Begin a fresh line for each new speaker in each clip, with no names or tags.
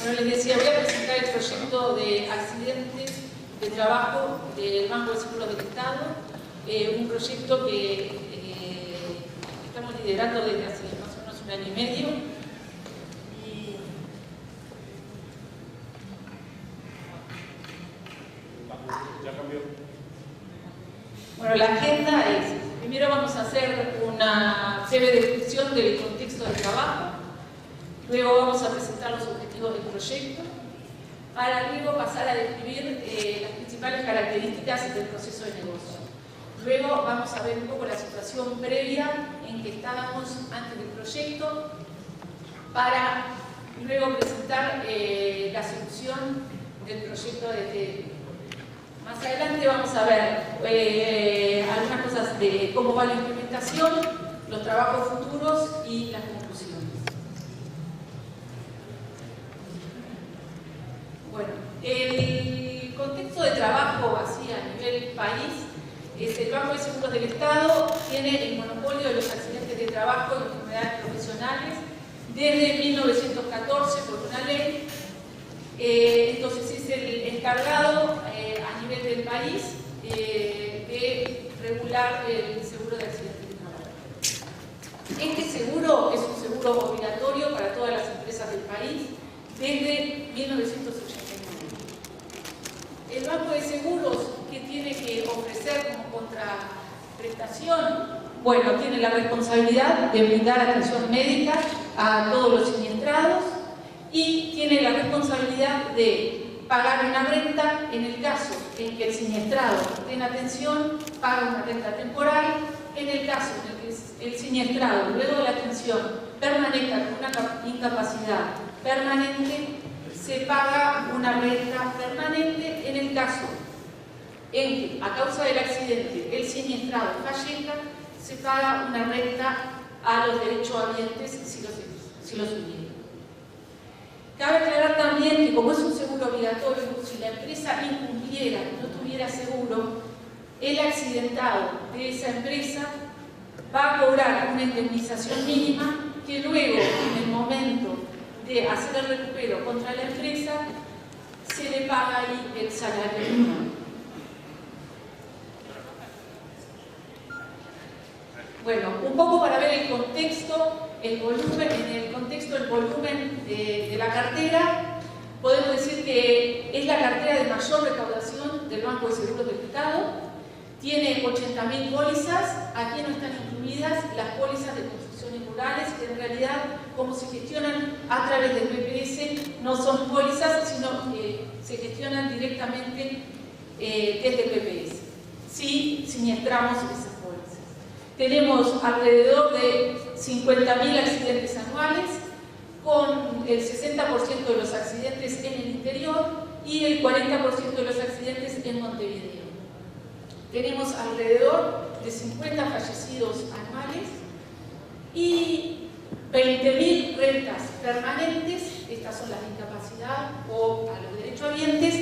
Bueno, les decía, voy a presentar el proyecto de accidentes de trabajo del Banco de Seguros del Estado, un proyecto que estamos liderando desde hace más o menos un año y medio.
Ya cambió.
Bueno, la agenda es, primero vamos a hacer una breve descripción del contexto del trabajo, luego vamos a presentar los objetivos del proyecto, para luego pasar a describir las principales características del proceso de negocio. Luego vamos a ver un poco la situación previa en que estábamos antes del proyecto, para luego presentar la solución del proyecto de Más adelante vamos a ver algunas cosas de cómo va la implementación, los trabajos futuros y las conclusiones. Bueno, el contexto de trabajo así a nivel país es el Banco de Seguros del Estado tiene el monopolio de los accidentes de trabajo y enfermedades profesionales desde 1914 por una ley. Entonces es el encargado a nivel del país de regular el seguro de accidentes de trabajo. Este seguro es un seguro obligatorio para todas las empresas del país desde 1989. El Banco de Seguros, ¿qué tiene que ofrecer como contraprestación? Bueno, tiene la responsabilidad de brindar atención médica a todos los siniestrados y tiene la responsabilidad de pagar una renta en el caso en que el siniestrado esté en atención, paga una renta temporal. En el caso en que el siniestrado, luego de la atención, permanezca con una incapacidad permanente, se paga una renta permanente. En el caso en que, a causa del accidente, el siniestrado fallezca, se paga una renta a los derechohabientes si los hubiera. Cabe aclarar también que, como es un seguro obligatorio, si la empresa incumpliera y no tuviera seguro, el accidentado de esa empresa va a cobrar una indemnización mínima que luego, en el momento de hacer el recupero contra la empresa, se le paga ahí el salario mínimo. Bueno, un poco para ver el contexto, el volumen, en el contexto del volumen de la cartera, podemos decir que es la cartera de mayor recaudación del Banco de Seguros del Estado. Tiene 80.000 pólizas, aquí no están incluidas las pólizas de construcciones rurales, que en realidad, como se gestionan a través del PPS, no son pólizas, sino que se gestionan directamente desde el PPS. Sí, siniestramos esas pólizas. Tenemos alrededor de 50.000 accidentes anuales, con el 60% de los accidentes en el interior y el 40% de los accidentes en Montevideo. Tenemos alrededor de 50 fallecidos anuales y 20.000 rentas permanentes, estas son las de incapacidad o a los derechohabientes,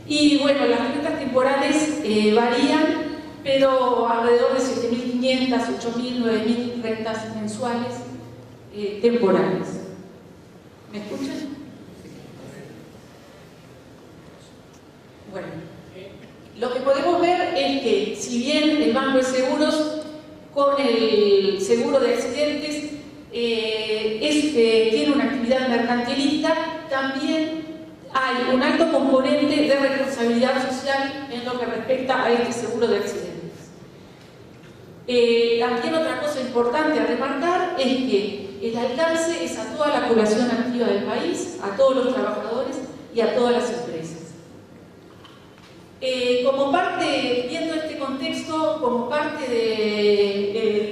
y bueno, las rentas temporales varían, pero alrededor de 7.500, 8.000, 9.000 rentas mensuales temporales. ¿Me escuchan? Bueno, lo que podemos ver es que, si bien el Banco de Seguros, con el seguro de accidentes, tiene una actividad mercantilista, también hay un alto componente de responsabilidad social en lo que respecta a este seguro de accidentes. También otra cosa importante a remarcar es que el alcance es a toda la población activa del país, a todos los trabajadores y a todas las empresas. Como parte, viendo este contexto, como parte del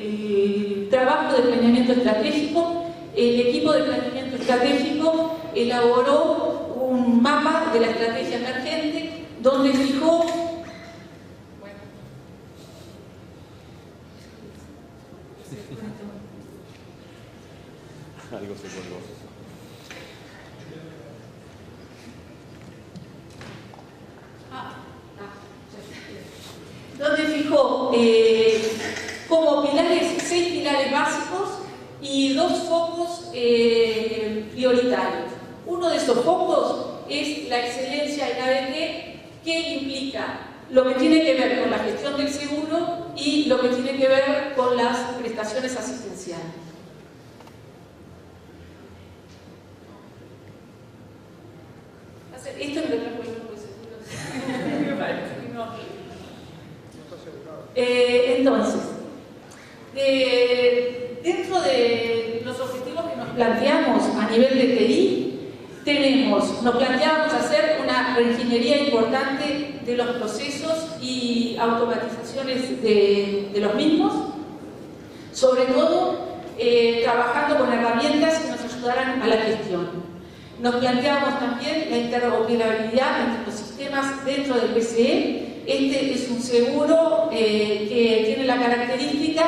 trabajo de planeamiento estratégico, el equipo de planeamiento estratégico elaboró un mapa de la estrategia emergente donde fijó
algo se colgó.
Donde fijó como pilares, 6 pilares básicos y 2 focos prioritarios. Uno de esos focos es la excelencia en ADT, que implica lo que tiene que ver con la gestión del seguro y lo que tiene que ver con las prestaciones asistenciales. Esto es lo que trajo el grupo de seguros. Entonces, dentro de los objetivos que nos planteamos a nivel de TI, nos planteamos hacer una reingeniería importante de los procesos y automatizaciones de los mismos, sobre todo trabajando con herramientas que nos ayudaran a la gestión. Nos planteamos también la interoperabilidad entre los sistemas dentro del PCE. Este es un seguro que tiene la característica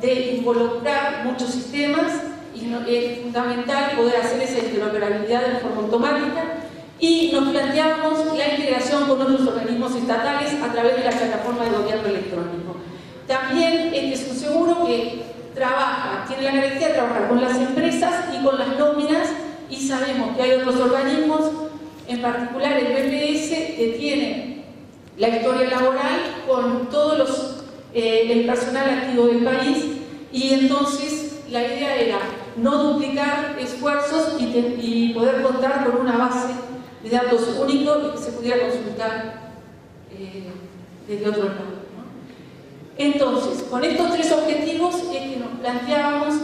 de involucrar muchos sistemas y es fundamental poder hacer esa interoperabilidad de forma automática. Y nos planteamos la integración con otros organismos estatales a través de la plataforma de gobierno electrónico. También este es un seguro que tiene la característica de trabajar con las empresas y con las nóminas, y sabemos que hay otros organismos, en particular el BPS, que tiene la historia laboral con todos el personal activo del país, y entonces la idea era no duplicar esfuerzos y poder contar con una base de datos único y que se pudiera consultar desde otro lado, ¿no? Entonces, con estos tres objetivos es que nos planteábamos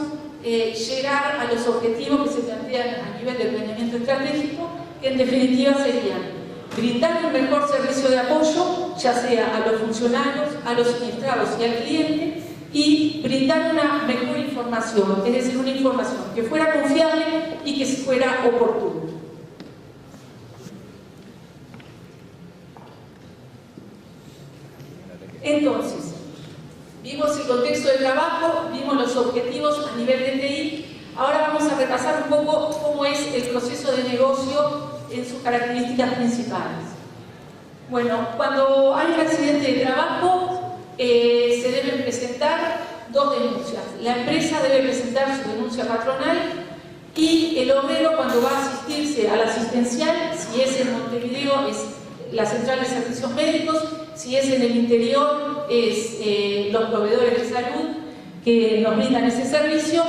llegar a los objetivos que se plantean a nivel de planeamiento estratégico, que en definitiva serían brindar un mejor servicio de apoyo, ya sea a los funcionarios, a los siniestrados y al cliente, y brindar una mejor información, es decir, una información que fuera confiable y que fuera oportuna. Entonces, vimos el contexto de trabajo, vimos los objetivos a nivel de TI. Ahora vamos a repasar un poco cómo es el proceso de negocio en sus características principales. Bueno, cuando hay un accidente de trabajo, se deben presentar dos denuncias. La empresa debe presentar su denuncia patronal y el obrero, cuando va a asistirse a la asistencial, si es en Montevideo, es la central de servicios médicos, si es en el interior, es los proveedores de salud que nos brindan ese servicio,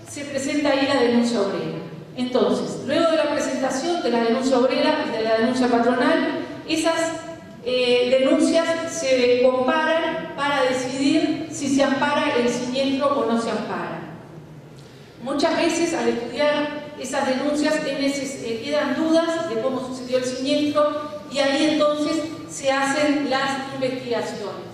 se presenta ahí la denuncia obrera. Entonces, luego de la presentación de la denuncia obrera y de la denuncia patronal, esas denuncias se comparan para decidir si se ampara el siniestro o no se ampara. Muchas veces, al estudiar esas denuncias, quedan dudas de cómo sucedió el siniestro, y ahí entonces se hacen las investigaciones.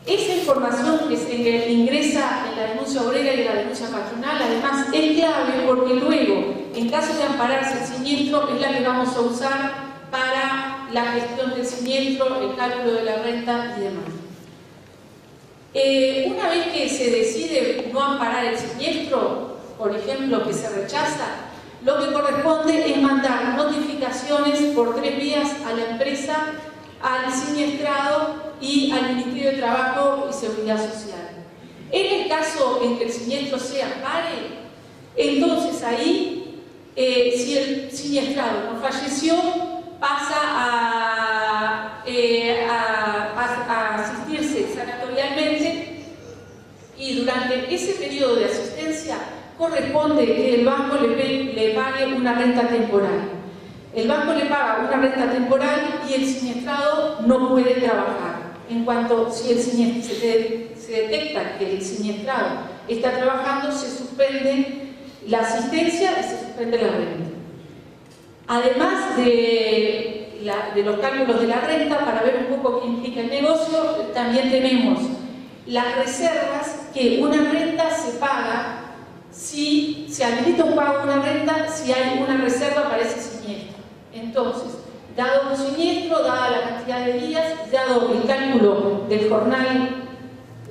Esa información que se ingresa en la denuncia obrera y en la denuncia patronal, además, es clave porque luego, en caso de ampararse el siniestro, es la que vamos a usar para la gestión del siniestro, el cálculo de la renta y demás. Una vez que se decide no amparar el siniestro, por ejemplo, que se rechaza, lo que corresponde es mandar notificaciones por 3 vías a la empresa, al siniestrado y al Ministerio de Trabajo y Seguridad Social. En el caso en que el siniestro se ampare, entonces ahí, si el siniestrado no falleció, pasa a asistirse sanatorialmente, y durante ese periodo de asistencia corresponde que el banco le pague una renta temporal. El banco le paga una renta temporal y el siniestrado no puede trabajar. En cuanto si se detecta que el siniestrado está trabajando, se suspende la asistencia y se suspende la renta. Además de los cálculos de la renta, para ver un poco qué implica el negocio, también tenemos las reservas, que una renta se paga si se habilita un pago de una renta, si hay una reserva para ese siniestro. Entonces, dado un siniestro, dada la cantidad de días, dado el cálculo del jornal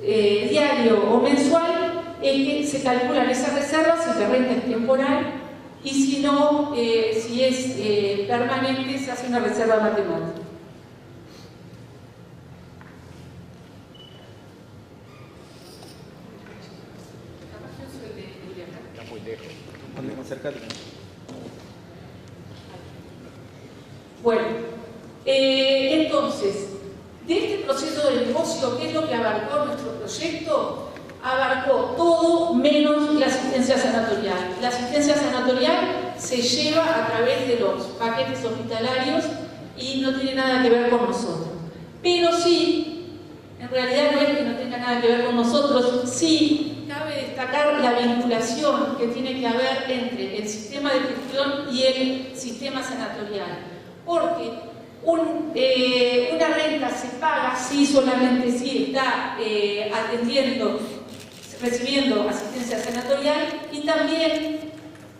diario o mensual, es que se calculan esas reservas si la renta es temporal, y si no, si es permanente, se hace una reserva matemática.
Está muy lejos.
Acércate.
Bueno, entonces, de este proceso de negocio, ¿qué es lo que abarcó nuestro proyecto? Abarcó todo menos la asistencia sanatorial. La asistencia sanatorial se lleva a través de los paquetes hospitalarios y no tiene nada que ver con nosotros. Pero sí, en realidad no es que no tenga nada que ver con nosotros, sí cabe destacar la vinculación que tiene que haber entre el sistema de gestión y el sistema sanatorial. Porque una renta se paga si solamente si está recibiendo asistencia sanatorial, y también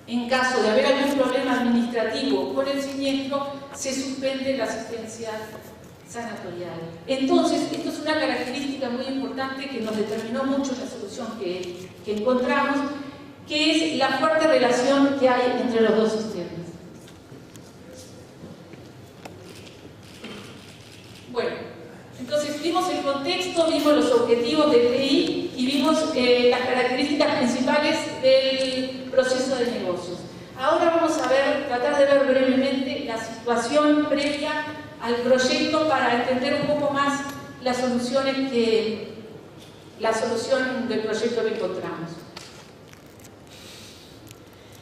en caso de haber algún problema administrativo con el siniestro se suspende la asistencia sanatorial. Entonces, esto es una característica muy importante que nos determinó mucho la solución que encontramos, que es la fuerte relación que hay entre los dos sistemas. Bueno, entonces vimos el contexto, vimos los objetivos del TI y vimos las características principales del proceso de negocios. Ahora vamos a tratar de ver brevemente la situación previa al proyecto para entender un poco más la solución del proyecto que encontramos.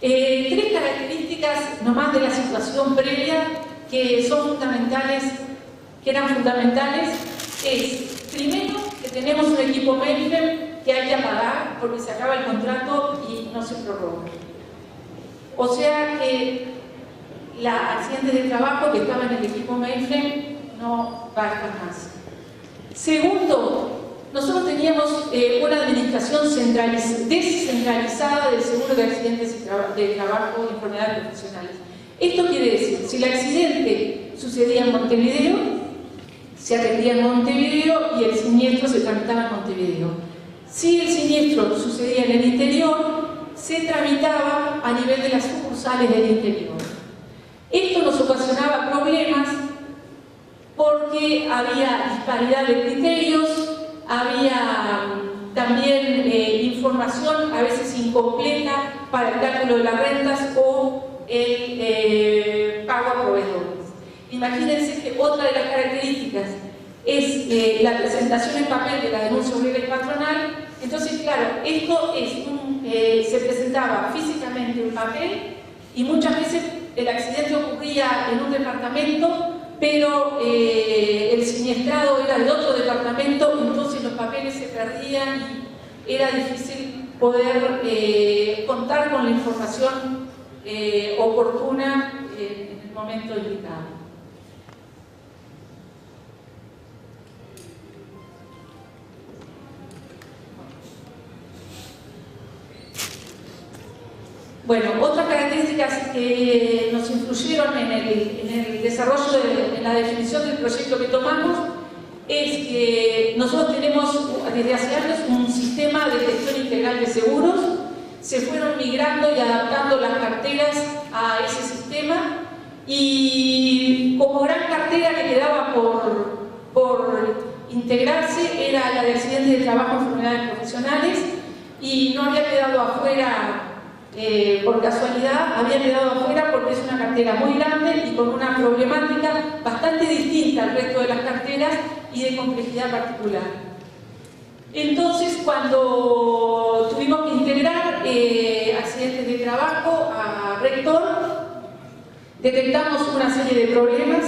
Tres características nomás de la situación previa que eran fundamentales es, primero, que tenemos un equipo mainframe que hay que apagar porque se acaba el contrato y no se prorroga. O sea que la accidente de trabajo que estaba en el equipo mainframe no va a estar más. Segundo, nosotros teníamos una administración descentralizada del seguro de accidentes de trabajo y enfermedades profesionales. Esto quiere decir, si el accidente sucedía en Montevideo, se atendía en Montevideo y el siniestro se tramitaba en Montevideo. Si el siniestro sucedía en el interior, se tramitaba a nivel de las sucursales del interior. Esto nos ocasionaba problemas porque había disparidad de criterios, había también información a veces incompleta para el cálculo de las rentas o el pago a proveedores. Imagínense que otra de las características es la presentación en papel de la denuncia obrera y patronal. Entonces, claro, esto se presentaba físicamente en papel y muchas veces el accidente ocurría en un departamento, pero el siniestrado era de otro departamento, entonces los papeles se perdían y era difícil poder contar con la información oportuna en el momento indicado. Bueno, otras características que nos influyeron en el desarrollo, en la definición del proyecto que tomamos, es que nosotros tenemos desde hace años un sistema de gestión integral de seguros. Se fueron migrando y adaptando las carteras a ese sistema, y como gran cartera que quedaba por integrarse era la de accidentes de trabajo y enfermedades profesionales, y no había quedado afuera por casualidad, había quedado afuera porque es una cartera muy grande y con una problemática bastante distinta al resto de las carteras y de complejidad particular. Entonces, cuando tuvimos que integrar accidentes de trabajo a Rector, detectamos una serie de problemas.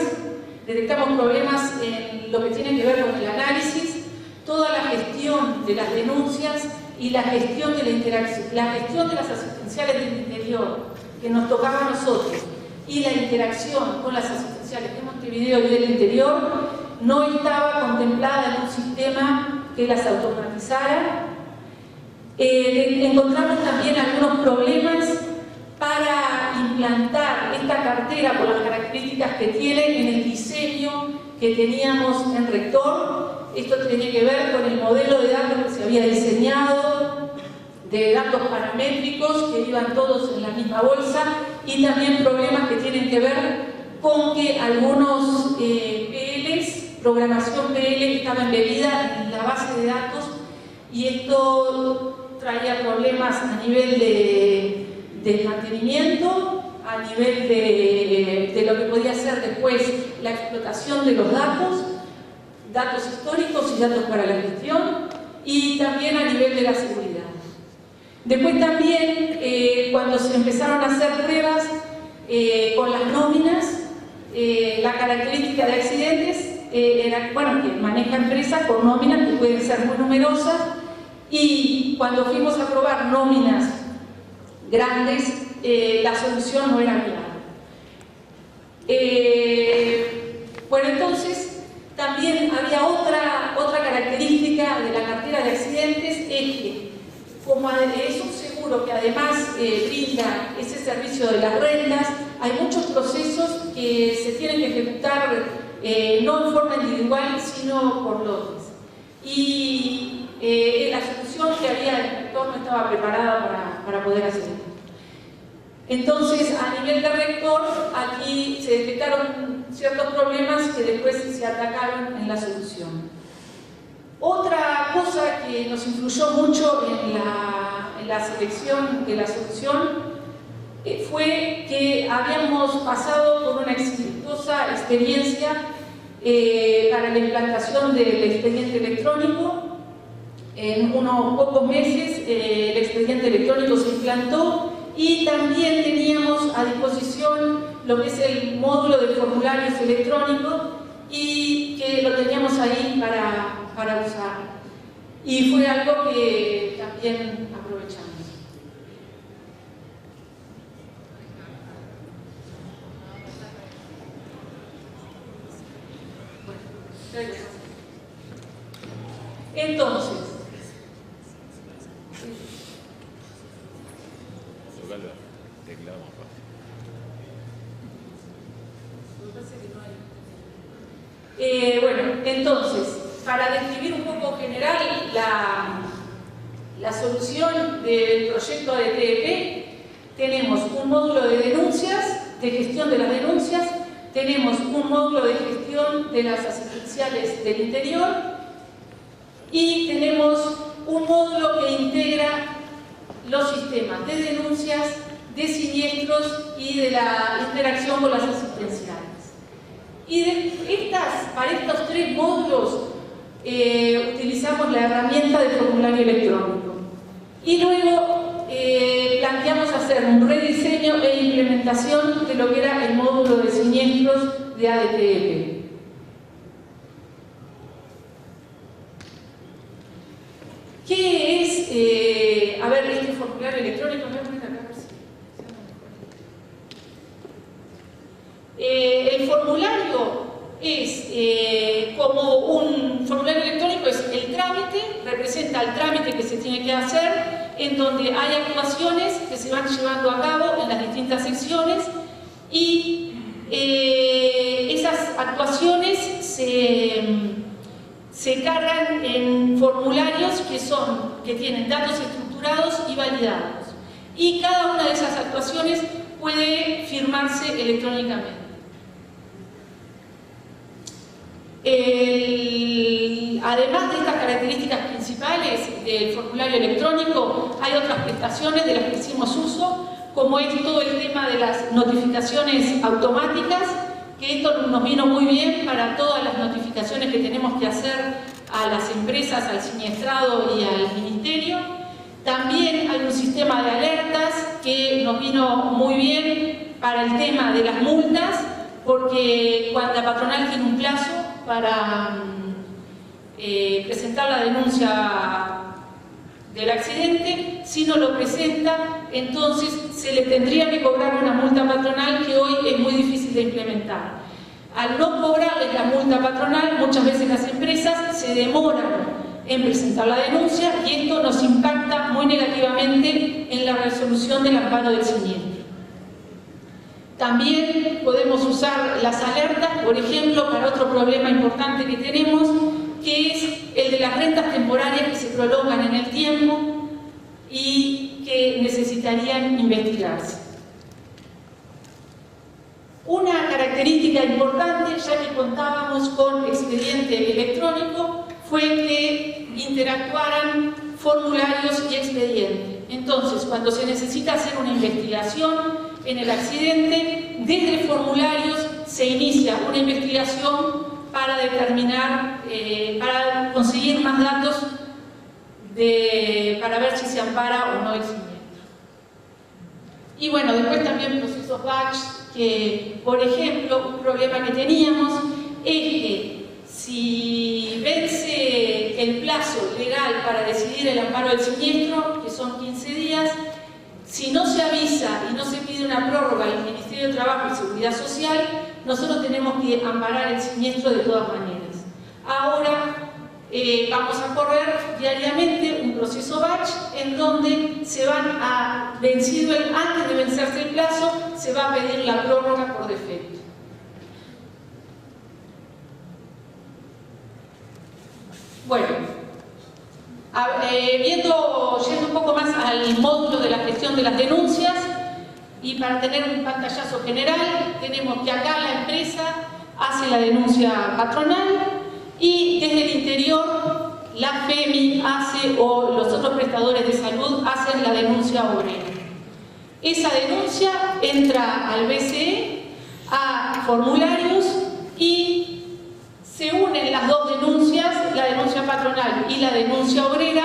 Detectamos problemas en lo que tiene que ver con el análisis, toda la gestión de las denuncias y la gestión de la interacción, la gestión de las asistenciales del interior que nos tocaba a nosotros y la interacción con las asistenciales de Montevideo y del interior no estaba contemplada en un sistema que las automatizara. Encontramos también algunos problemas para implantar esta cartera por las características que tiene en el diseño que teníamos en Rector. Esto tiene que ver con el modelo de datos que se había diseñado, de datos paramétricos que iban todos en la misma bolsa, y también problemas que tienen que ver con que algunos PLs, programación PL, estaba embebida en la base de datos, y esto traía problemas a nivel de mantenimiento, a nivel de lo que podía ser después la explotación de los datos históricos y datos para la gestión, y también a nivel de la seguridad. Después también, cuando se empezaron a hacer pruebas con las nóminas, la característica de accidentes era, bueno, que maneja empresas con nóminas que pueden ser muy numerosas, y cuando fuimos a probar nóminas grandes, la solución no era viable. Bueno, entonces también había otra característica de la cartera de accidentes, es que como es un seguro que además brinda ese servicio de las rentas, hay muchos procesos que se tienen que ejecutar no en forma individual, sino por lotes. Y la solución que había en el sector no estaba preparada para poder hacer esto. Entonces, a nivel de rector, aquí se detectaron ciertos problemas que después se atacaron en la solución. Otra cosa que nos influyó mucho en la selección de la solución fue que habíamos pasado por una exitosa experiencia para la implantación del expediente electrónico. En unos pocos meses el expediente electrónico se implantó, y también teníamos a disposición lo que es el módulo de formularios electrónicos, y que lo teníamos ahí para usar. Y fue algo que también aprovechamos. Entonces, bueno, entonces, para describir un poco general la solución del proyecto de TEP, tenemos un módulo de denuncias, de gestión de las denuncias, tenemos un módulo de gestión de las asistenciales del interior, y tenemos un módulo que integra los sistemas de denuncias, de siniestros y de la interacción con las asistenciales. Y para estos tres módulos utilizamos la herramienta de formulario electrónico. Y luego planteamos hacer un rediseño e implementación de lo que era el módulo de siniestros de ADTF. ¿Qué es? A ver, este formulario electrónico, me voy a poner acá por si. El formulario es como un formulario electrónico, es el trámite, representa el trámite que se tiene que hacer, en donde hay actuaciones que se van llevando a cabo en las distintas secciones, y esas actuaciones se cargan en formularios que tienen datos estructurados y validados, y cada una de esas actuaciones puede firmarse electrónicamente. Además de estas características principales del formulario electrónico, hay otras prestaciones de las que hicimos uso, como es todo el tema de las notificaciones automáticas, que esto nos vino muy bien para todas las notificaciones que tenemos que hacer a las empresas, al siniestrado y al ministerio. También hay un sistema de alertas que nos vino muy bien para el tema de las multas, porque cuando la patronal tiene un plazo para presentar la denuncia del accidente, si no lo presenta, entonces se le tendría que cobrar una multa patronal que hoy es muy difícil de implementar. Al no cobrarles la multa patronal, muchas veces las empresas se demoran en presentar la denuncia, y esto nos impacta muy negativamente en la resolución del amparo del siniestro. También podemos usar las alertas, por ejemplo, para otro problema importante que tenemos, que es el de las rentas temporarias que se prolongan en el tiempo y que necesitarían investigarse. Una característica importante, ya que contábamos con expediente electrónico, fue que interactuaran formularios y expediente. Entonces, cuando se necesita hacer una investigación, en el accidente, desde formularios se inicia una investigación para determinar, para conseguir más datos para ver si se ampara o no el siniestro. Y bueno, después también procesos batch, que por ejemplo, un problema que teníamos es que si vence el plazo legal para decidir el amparo del siniestro, que son 15 días, si no se avisa y no se pide una prórroga al Ministerio de Trabajo y Seguridad Social, nosotros tenemos que amparar el siniestro de todas maneras. Ahora vamos a correr diariamente un proceso batch en donde se van a, vencido antes de vencerse el plazo, se va a pedir la prórroga por defecto. Bueno, yendo un poco más al módulo de la gestión de las denuncias, y para tener un pantallazo general, tenemos que acá la empresa hace la denuncia patronal y desde el interior la FEMI hace, o los otros prestadores de salud hacen la denuncia obrera. Esa denuncia entra al BCE, a formularios, y se unen las dos denuncias, la denuncia patronal y la denuncia obrera,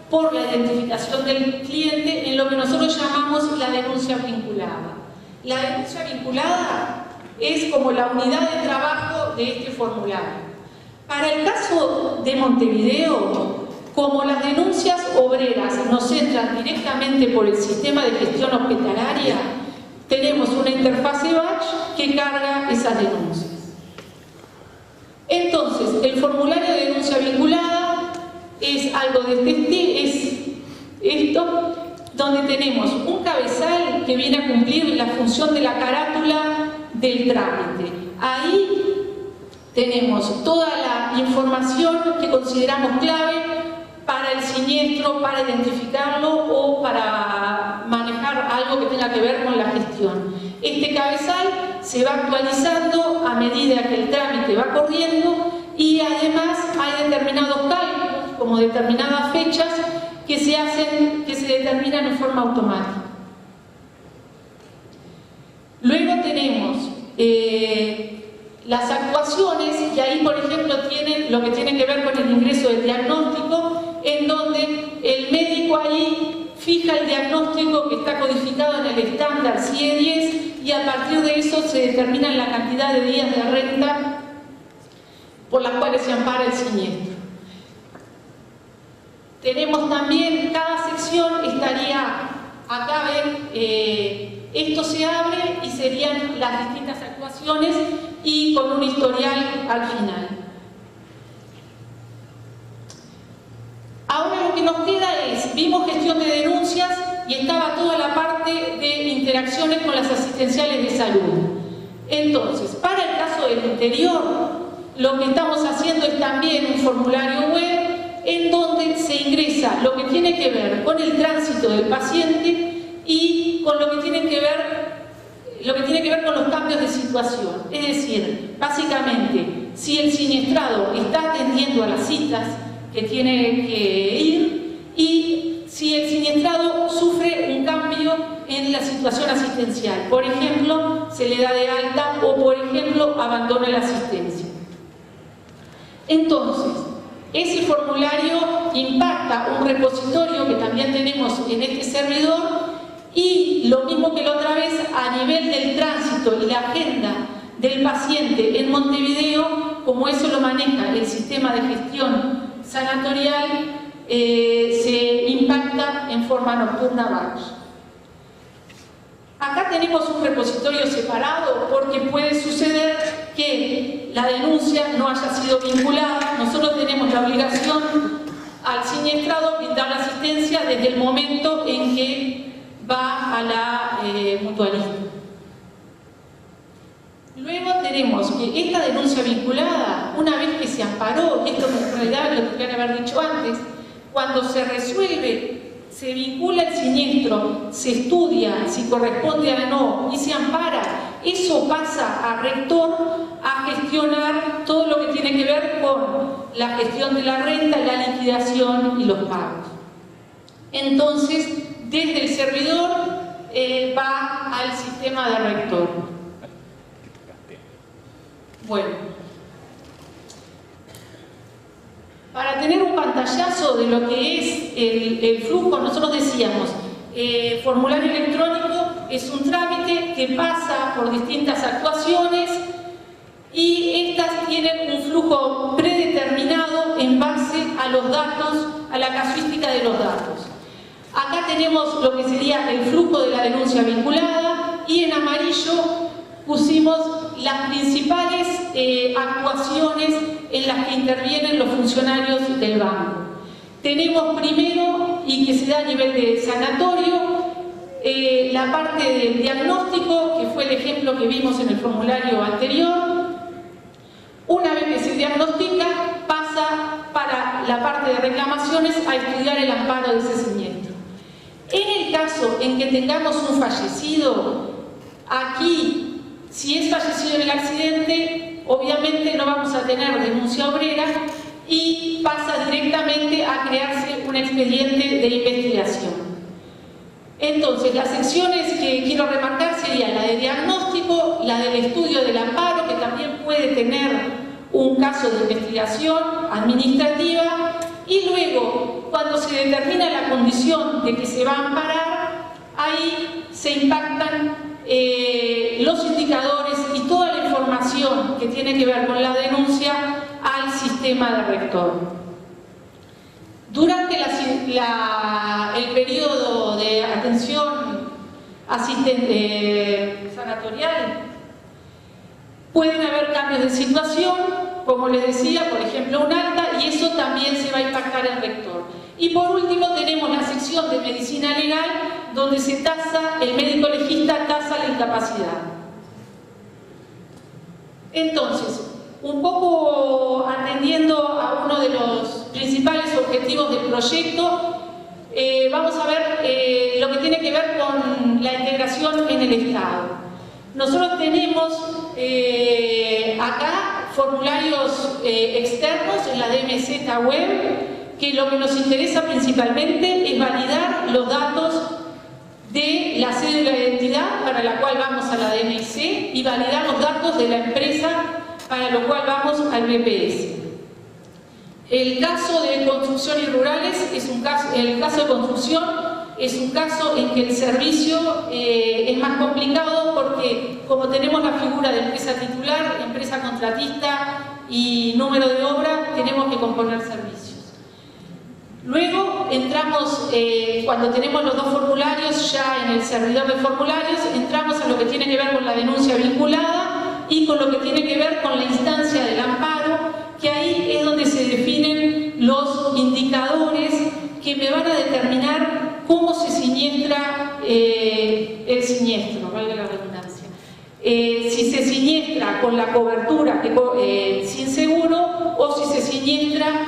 por la identificación del cliente en lo que nosotros llamamos la denuncia vinculada. La denuncia vinculada es como la unidad de trabajo de este formulario. Para el caso de Montevideo, como las denuncias obreras nos entran directamente por el sistema de gestión hospitalaria, tenemos una interfase batch que carga esas denuncias. Entonces, el formulario de denuncia vinculada es algo de esto, donde tenemos un cabezal que viene a cumplir la función de la carátula del trámite. Ahí tenemos toda la información que consideramos clave para el siniestro, para identificarlo o para manejar algo que tenga que ver con la gestión. Este cabezal se va actualizando a medida que el trámite va corriendo y además hay determinados cálculos, como determinadas fechas, que se determinan en forma automática. Luego tenemos las actuaciones, y ahí por ejemplo tienen lo que tiene que ver con el ingreso del diagnóstico, en donde el médico ahí fija el diagnóstico que está codificado en el estándar CIE 10 y a partir de eso se determina la cantidad de días de renta por las cuales se ampara el siniestro. Tenemos también, cada sección estaría, acá ven, esto se abre y serían las distintas actuaciones y con un historial al final. Ahora lo que nos queda es, vimos gestión de denuncias y estaba toda la parte de interacciones con las asistenciales de salud. Entonces, para el caso del interior, lo que estamos haciendo es también un formulario web en donde se ingresa lo que tiene que ver con el tránsito del paciente y con lo que tiene que ver con los cambios de situación. Es decir, básicamente, si el siniestrado está atendiendo a las citas que tiene que ir y si el siniestrado sufre un cambio en la situación asistencial. Por ejemplo, se le da de alta o, por ejemplo, abandona la asistencia. Entonces, ese formulario impacta un repositorio que también tenemos en este servidor y lo mismo que la otra vez, a nivel del tránsito y la agenda del paciente en Montevideo, como eso lo maneja el sistema de gestión sanatorial, se impacta en forma nocturna batch. Acá tenemos un repositorio separado porque puede suceder que la denuncia no haya sido vinculada. Nosotros tenemos la obligación al siniestrado brindar la asistencia desde el momento en que va a la mutualista. Luego tenemos que esta denuncia vinculada, una vez que se amparó, esto en realidad lo tendría que haber dicho antes, cuando se resuelve, se vincula el siniestro, se estudia si corresponde o no y se ampara, eso pasa a rector a gestionar todo lo que tiene que ver con la gestión de la renta, la liquidación y los pagos. Entonces, desde el servidor va al sistema de rector. Bueno, para tener un pantallazo de lo que es el flujo, nosotros decíamos, formulario electrónico es un trámite que pasa por distintas actuaciones y estas tienen un flujo predeterminado en base a los datos, a la casuística de los datos. Acá tenemos lo que sería el flujo de la denuncia vinculada y en amarillo pusimos las principales actuaciones en las que intervienen los funcionarios del banco. Tenemos primero, y que se da a nivel de sanatorio, la parte del diagnóstico, que fue el ejemplo que vimos en el formulario anterior. Una vez que se diagnostica, pasa para la parte de reclamaciones a estudiar el amparo de ese siniestro. En el caso en que tengamos un fallecido, aquí, si es fallecido en el accidente, obviamente no vamos a tener denuncia obrera y pasa directamente a crearse un expediente de investigación. Entonces, las secciones que quiero remarcar serían la de diagnóstico, la del estudio del amparo, que también puede tener un caso de investigación administrativa, y luego, cuando se determina la condición de que se va a amparar, ahí se impactan los indicadores y toda la información que tiene que ver con la denuncia al sistema de rector. Durante el periodo de atención sanatorial pueden haber cambios de situación, como les decía, por ejemplo un alta, y eso también se va a impactar el rector. Y por último tenemos la sección de medicina legal, donde se tasa, el médico legista tasa la incapacidad. Entonces, un poco atendiendo a uno de los principales objetivos del proyecto, vamos a ver lo que tiene que ver con la integración en el Estado. Nosotros tenemos acá formularios externos en la DMZ web, que lo que nos interesa principalmente es validar los datos de la cédula de identidad para la cual vamos a la DNIC y validar los datos de la empresa para lo cual vamos al BPS. El caso de construcción y rurales es un caso, el caso de construcción es un caso en que el servicio es más complicado porque como tenemos la figura de empresa titular, empresa contratista y número de obra, tenemos que componer servicios. Luego entramos, cuando tenemos los dos formularios ya en el servidor de formularios, entramos a lo que tiene que ver con la denuncia vinculada y con lo que tiene que ver con la instancia del amparo, que ahí es donde se definen los indicadores que me van a determinar cómo se siniestra el siniestro, valga la redundancia. Si se siniestra con la cobertura sin seguro o si se siniestra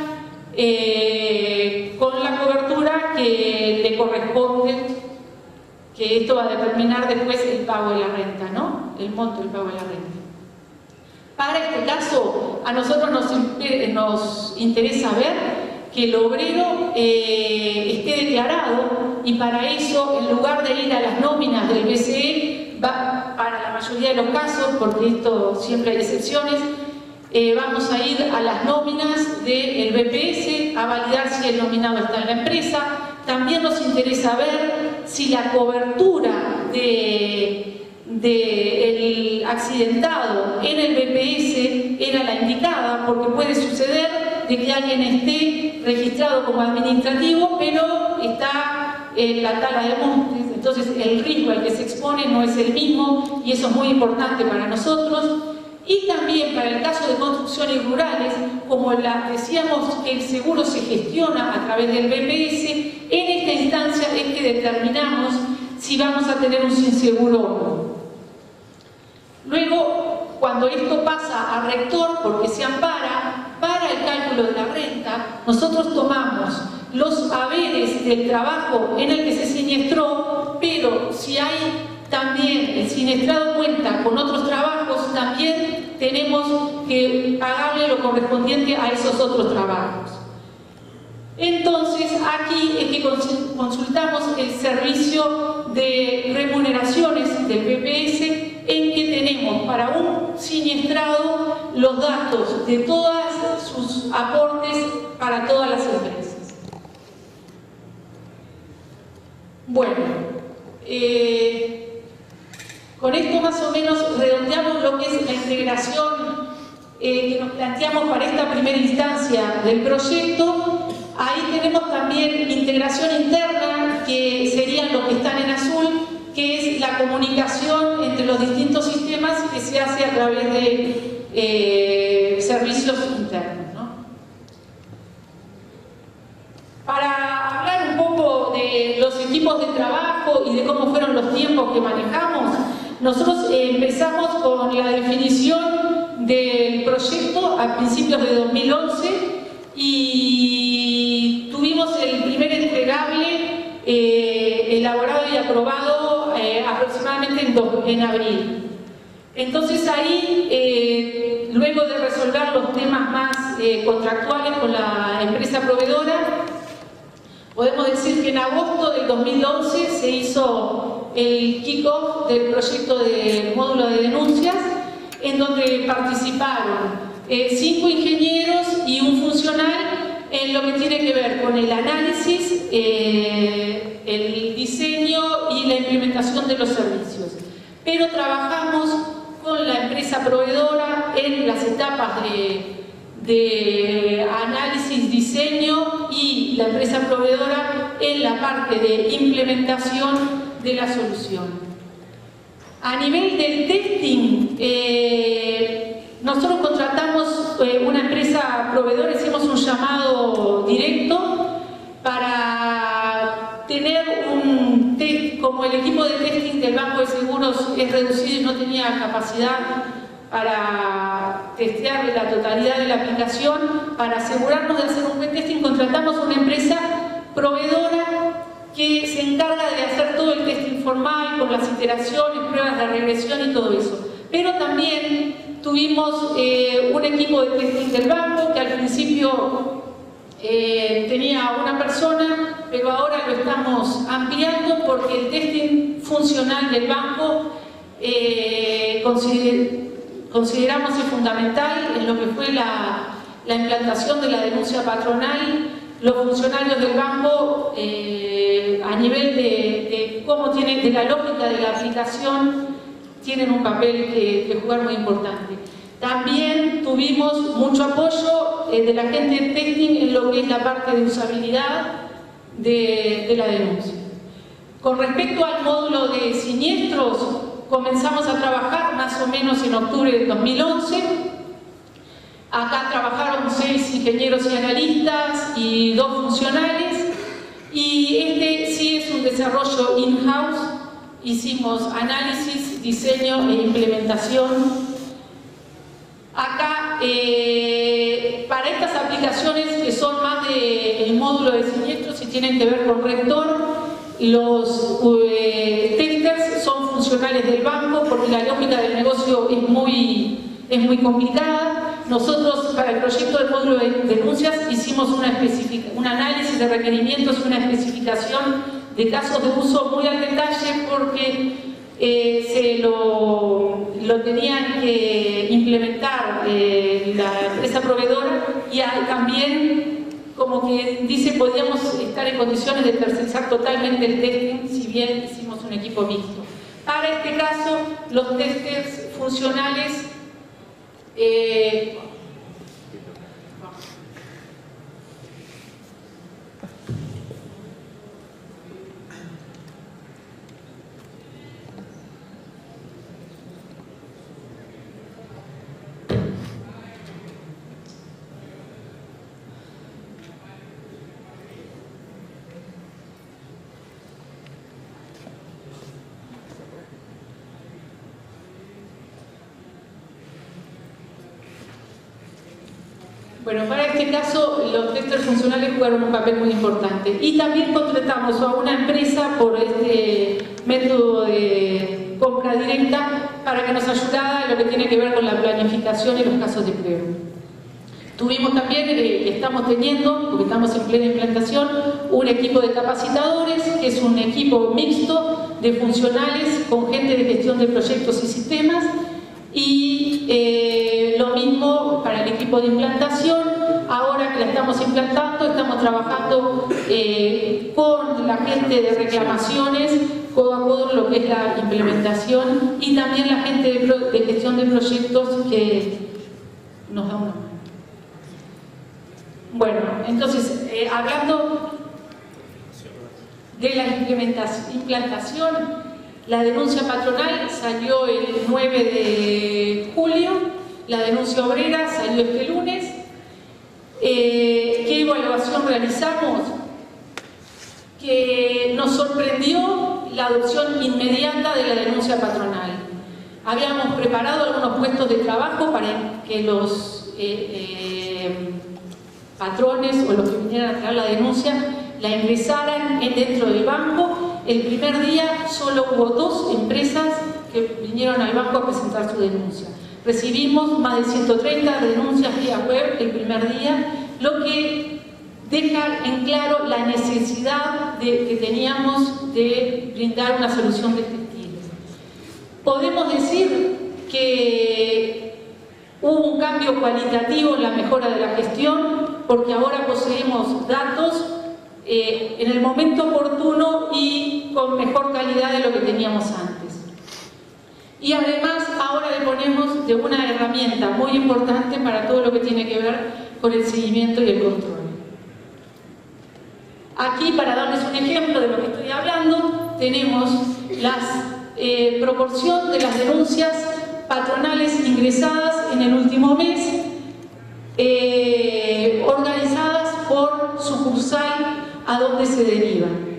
con la cobertura que le corresponde, que esto va a determinar después el pago de la renta, ¿no? El monto del pago de la renta. Para este caso, a nosotros nos interesa ver que el obrero esté declarado y para eso, en lugar de ir a las nóminas del BCE, para la mayoría de los casos, porque esto siempre hay excepciones, vamos a ir a las nóminas del BPS a validar si el nominado está en la empresa. También nos interesa ver si la cobertura del accidentado en el BPS era la indicada, porque puede suceder de que alguien esté registrado como administrativo, pero está en la tala de montes, entonces el riesgo al que se expone no es el mismo y eso es muy importante para nosotros. Y también para el caso de construcciones rurales, como decíamos que el seguro se gestiona a través del BPS, en esta instancia es que determinamos si vamos a tener un sinseguro o no. Luego, cuando esto pasa a rector, porque se ampara, para el cálculo de la renta, nosotros tomamos los haberes del trabajo en el que se siniestró, pero si hay también el siniestrado cuenta con otros trabajos, también tenemos que pagarle lo correspondiente a esos otros trabajos. Entonces, aquí es que consultamos el servicio de remuneraciones del PPS, en que tenemos para un siniestrado los datos de todos sus aportes para todas las empresas. Bueno, con esto más o menos redondeamos lo que es la integración que nos planteamos para esta primera instancia del proyecto. Ahí tenemos también integración interna, que serían los que están en azul, que es la comunicación entre los distintos sistemas que se hace a través de servicios internos, ¿no? Para hablar un poco de los equipos de trabajo y de cómo fueron los tiempos que manejamos, nosotros empezamos con la definición del proyecto a principios de 2011 y tuvimos el primer entregable elaborado y aprobado aproximadamente en abril. Entonces ahí, luego de resolver los temas más contractuales con la empresa proveedora, podemos decir que en agosto del 2011 se hizo el kick-off del proyecto del módulo de denuncias, en donde participaron 5 ingenieros y un funcional en lo que tiene que ver con el análisis, el diseño y la implementación de los servicios. Pero trabajamos con la empresa proveedora en las etapas de análisis, diseño, y la empresa proveedora en la parte de implementación de la solución. A nivel del testing, nosotros contratamos una empresa proveedora, hicimos un llamado directo para tener un test. Como el equipo de testing del Banco de Seguros es reducido y no tenía capacidad para testear la totalidad de la aplicación, para asegurarnos de hacer un buen testing, contratamos una empresa proveedora que se encarga de hacer todo el testing formal, con las iteraciones, pruebas de regresión y todo eso. Pero también tuvimos un equipo de testing del banco que al principio tenía una persona, pero ahora lo estamos ampliando porque el testing funcional del banco consideramos es fundamental en lo que fue la implantación de la denuncia patronal. Los funcionarios del banco, a nivel de cómo tienen, de la lógica de la aplicación, tienen un papel que jugar muy importante. También tuvimos mucho apoyo de la gente de testing en lo que es la parte de usabilidad de la denuncia. Con respecto al módulo de siniestros, comenzamos a trabajar más o menos en octubre del 2011. Acá trabajaron 6 ingenieros y analistas y 2 funcionales, y este sí es un desarrollo in-house. Hicimos análisis, diseño e implementación. Acá, para estas aplicaciones que son más del módulo de siniestros y tienen que ver con Rector, los testers son funcionales del banco porque la lógica del negocio es muy complicada. Nosotros, para el proyecto del módulo de denuncias, hicimos un análisis de requerimientos y una especificación de casos de uso muy al detalle porque lo tenían que implementar la empresa proveedora, y también, como que dice, podíamos estar en condiciones de tercerizar totalmente el testing, si bien hicimos un equipo mixto. Para este caso, los testers funcionales bueno, para este caso los testers funcionales jugaron un papel muy importante. Y también contratamos a una empresa por este método de compra directa para que nos ayudara en lo que tiene que ver con la planificación y los casos de prueba. Tuvimos también, estamos teniendo, porque estamos en plena implantación, un equipo de capacitadores, que es un equipo mixto de funcionales con gente de gestión de proyectos y sistemas, y lo mismo para el equipo de implantación. Ahora que la estamos implantando, estamos trabajando con la gente de reclamaciones, codo a codo en lo que es la implementación, y también la gente de gestión de proyectos que nos da una mano. Bueno, entonces, hablando de la implantación, la denuncia patronal salió el 9 de julio, la denuncia obrera salió este lunes. ¿Qué evaluación realizamos? Que nos sorprendió la adopción inmediata de la denuncia patronal. Habíamos preparado algunos puestos de trabajo para que los patrones o los que vinieran a traer la denuncia la ingresaran dentro del banco. El primer día solo hubo 2 empresas que vinieron al banco a presentar su denuncia. Recibimos más de 130 denuncias vía web el primer día, lo que deja en claro la necesidad que teníamos de brindar una solución de este estilo. Podemos decir que hubo un cambio cualitativo en la mejora de la gestión, porque ahora poseemos datos en el momento oportuno y con mejor calidad de lo que teníamos antes. Y además ahora le ponemos de una herramienta muy importante para todo lo que tiene que ver con el seguimiento y el control. Aquí, para darles un ejemplo de lo que estoy hablando, tenemos la proporción de las denuncias patronales ingresadas en el último mes, organizadas por sucursal a donde se derivan.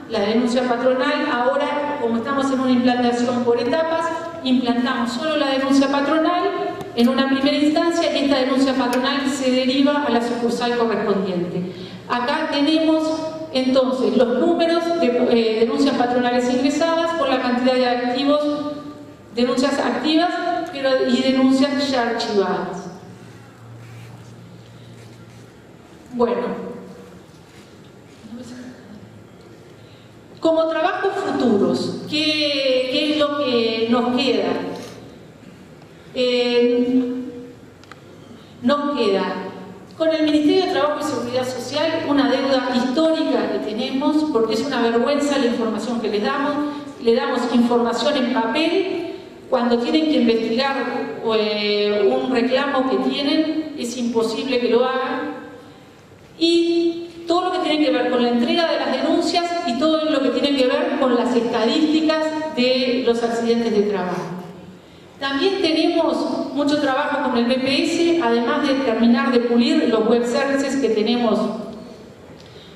La denuncia patronal, ahora, como estamos en una implantación por etapas, implantamos solo la denuncia patronal en una primera instancia y esta denuncia patronal se deriva a la sucursal correspondiente. Acá tenemos entonces los números de denuncias patronales ingresadas por la cantidad de activos, denuncias activas y denuncias ya archivadas. Bueno, como trabajos futuros, ¿qué es lo que nos queda? Nos queda con el Ministerio de Trabajo y Seguridad Social una deuda histórica que tenemos, porque es una vergüenza la información que les damos. Le damos información en papel. Cuando tienen que investigar un reclamo que tienen, es imposible que lo hagan. Y todo lo que tiene que ver con la entrega de las denuncias y todo lo que tiene que ver con las estadísticas de los accidentes de trabajo. También tenemos mucho trabajo con el BPS, además de terminar de pulir los web services que tenemos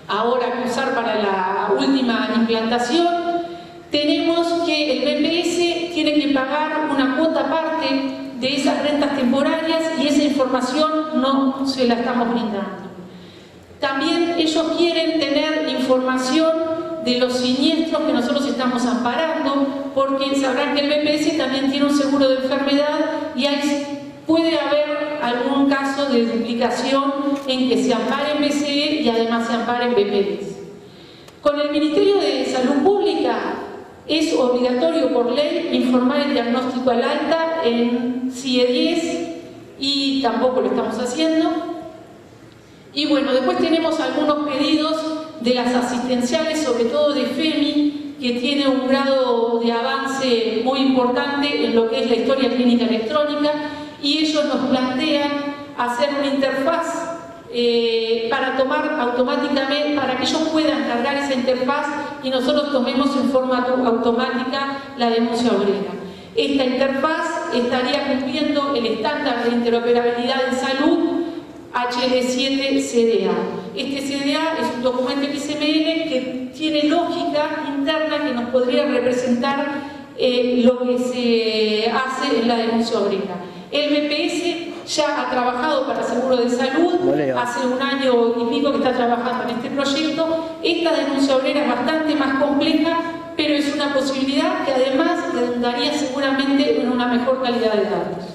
ahora que usar para la última implantación. Tenemos que el BPS tiene que pagar una cuota aparte de esas rentas temporarias y esa información no se la estamos brindando. También ellos quieren tener información de los siniestros que nosotros estamos amparando, porque sabrán que el BPS también tiene un seguro de enfermedad y puede haber algún caso de duplicación en que se ampare en BCE y además se ampare en BPS. Con el Ministerio de Salud Pública es obligatorio por ley informar el diagnóstico al alta en CIE 10 y tampoco lo estamos haciendo. Y bueno, después tenemos algunos pedidos de las asistenciales, sobre todo de FEMI, que tiene un grado de avance muy importante en lo que es la historia clínica electrónica, y ellos nos plantean hacer una interfaz para tomar automáticamente, para que ellos puedan cargar esa interfaz y nosotros tomemos en forma automática la denuncia obrera. Esta interfaz estaría cumpliendo el estándar de interoperabilidad en salud HL7 CDA. Este CDA es un documento XML que tiene lógica interna que nos podría representar lo que se hace en la denuncia obrera. El BPS ya ha trabajado para Seguro de Salud, hace 1 año y pico que está trabajando en este proyecto. Esta denuncia obrera es bastante más compleja, pero es una posibilidad que además redundaría seguramente en una mejor calidad de datos.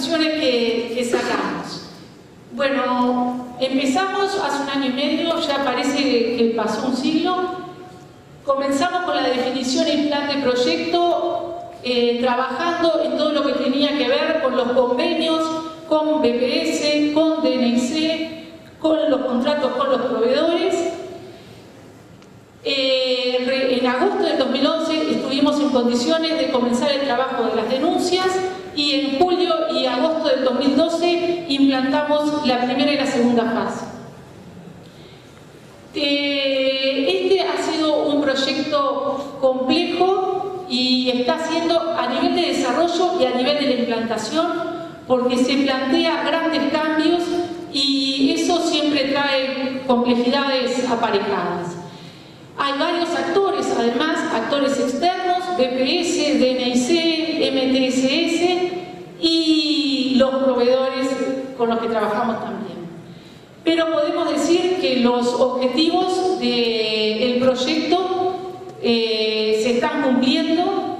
conclusiones que sacamos. Bueno, empezamos hace 1 año y medio, ya parece que pasó un siglo. Comenzamos con la definición y plan de proyecto, trabajando en todo lo que tenía que ver con los convenios, con BPS, con DNIC, con los contratos con los proveedores. En agosto del 2011 estuvimos en condiciones de comenzar el trabajo de las denuncias y en julio y agosto del 2012 implantamos la primera y la segunda fase. Este ha sido un proyecto complejo y está siendo a nivel de desarrollo y a nivel de la implantación, porque se plantea grandes cambios y eso siempre trae complejidades aparejadas. Hay varios actores, además, actores externos, BPS, DNIC, MTSS y los proveedores con los que trabajamos también. Pero podemos decir que los objetivos del proyecto se están cumpliendo.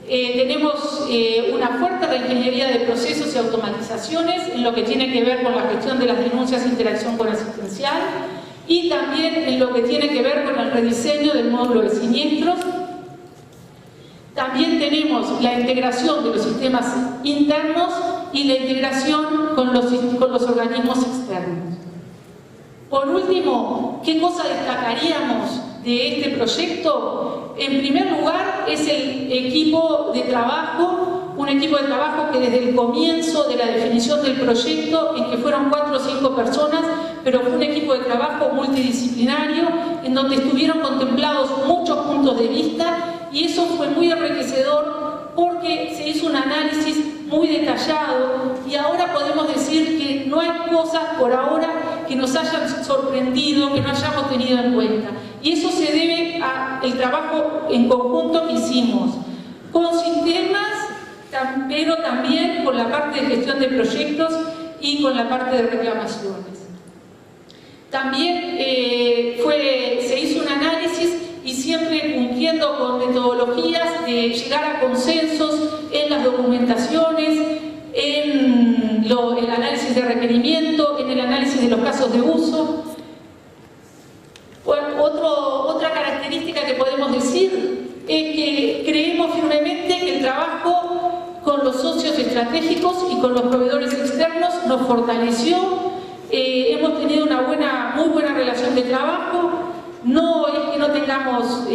Tenemos una fuerte reingeniería de procesos y automatizaciones en lo que tiene que ver con la gestión de las denuncias e interacción con asistencial, y también en lo que tiene que ver con el rediseño del módulo de siniestros. También tenemos la integración de los sistemas internos y la integración con los organismos externos. Por último, ¿qué cosa destacaríamos de este proyecto? En primer lugar, es el equipo de trabajo, un equipo de trabajo que desde el comienzo de la definición del proyecto, en que fueron 4 o 5 personas, pero fue un equipo de trabajo multidisciplinario, en donde estuvieron contemplados muchos puntos de vista, y eso fue muy enriquecedor porque se hizo un análisis muy detallado y ahora podemos decir que no hay cosas por ahora que nos hayan sorprendido, que no hayamos tenido en cuenta. Y eso se debe al trabajo en conjunto que hicimos con sistemas, pero también con la parte de gestión de proyectos y con la parte de reclamaciones. También se hizo un análisis y siempre cumpliendo con metodologías de llegar a consensos en las documentaciones, en el análisis de requerimiento, en el análisis de los casos de uso. Otra característica que podemos decir es que creemos firmemente que el trabajo con los socios estratégicos y con los proveedores externos nos fortaleció. Hemos tenido una muy buena relación de trabajo. No es que no tengamos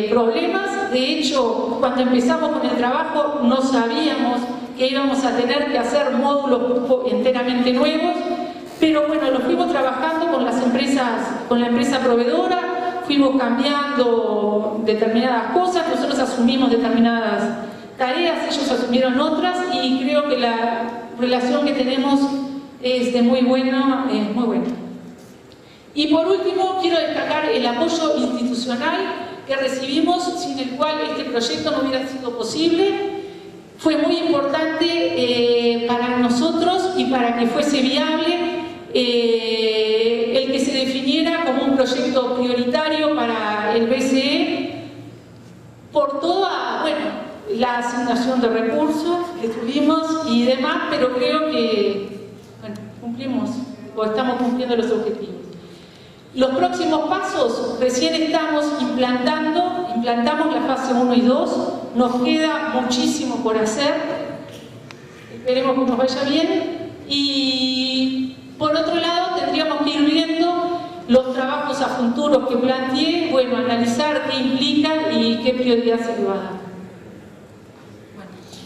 problemas, de hecho, cuando empezamos con el trabajo no sabíamos que íbamos a tener que hacer módulos enteramente nuevos, pero bueno, lo fuimos trabajando con las empresas, con la empresa proveedora, fuimos cambiando determinadas cosas, nosotros asumimos determinadas tareas, ellos asumieron otras, y creo que la relación que tenemos es muy buena. Y por último, quiero destacar el apoyo institucional que recibimos, sin el cual este proyecto no hubiera sido posible. Fue muy importante para nosotros y para que fuese viable el que se definiera como un proyecto prioritario para el BCE por toda, la asignación de recursos que tuvimos y demás, pero creo que cumplimos o estamos cumpliendo los objetivos. Los próximos pasos, recién estamos implantamos la fase 1 y 2, nos queda muchísimo por hacer, esperemos que nos vaya bien, y por otro lado tendríamos que ir viendo los trabajos a futuros que planteé, analizar qué implican y qué prioridad se le va a dar.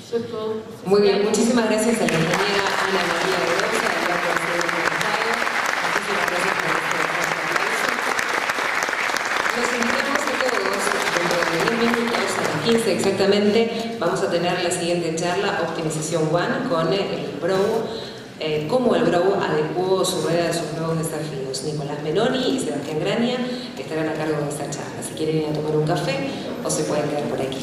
Eso es todo.
Muy bien, muchísimas gracias a la ingeniera Ana María Velosa, de la Consejería de Estado. Muchísimas gracias por este aplauso. Los invitamos a todos, dentro de 10 minutos, a las 15 exactamente, vamos a tener la siguiente charla, Optimización One, con el BROW, cómo el BROW adecuó su rueda a sus nuevos desafíos. Nicolás Menoni y Sebastián Graña estarán a cargo de esta charla. Si quieren ir a tomar un café o se pueden quedar por aquí.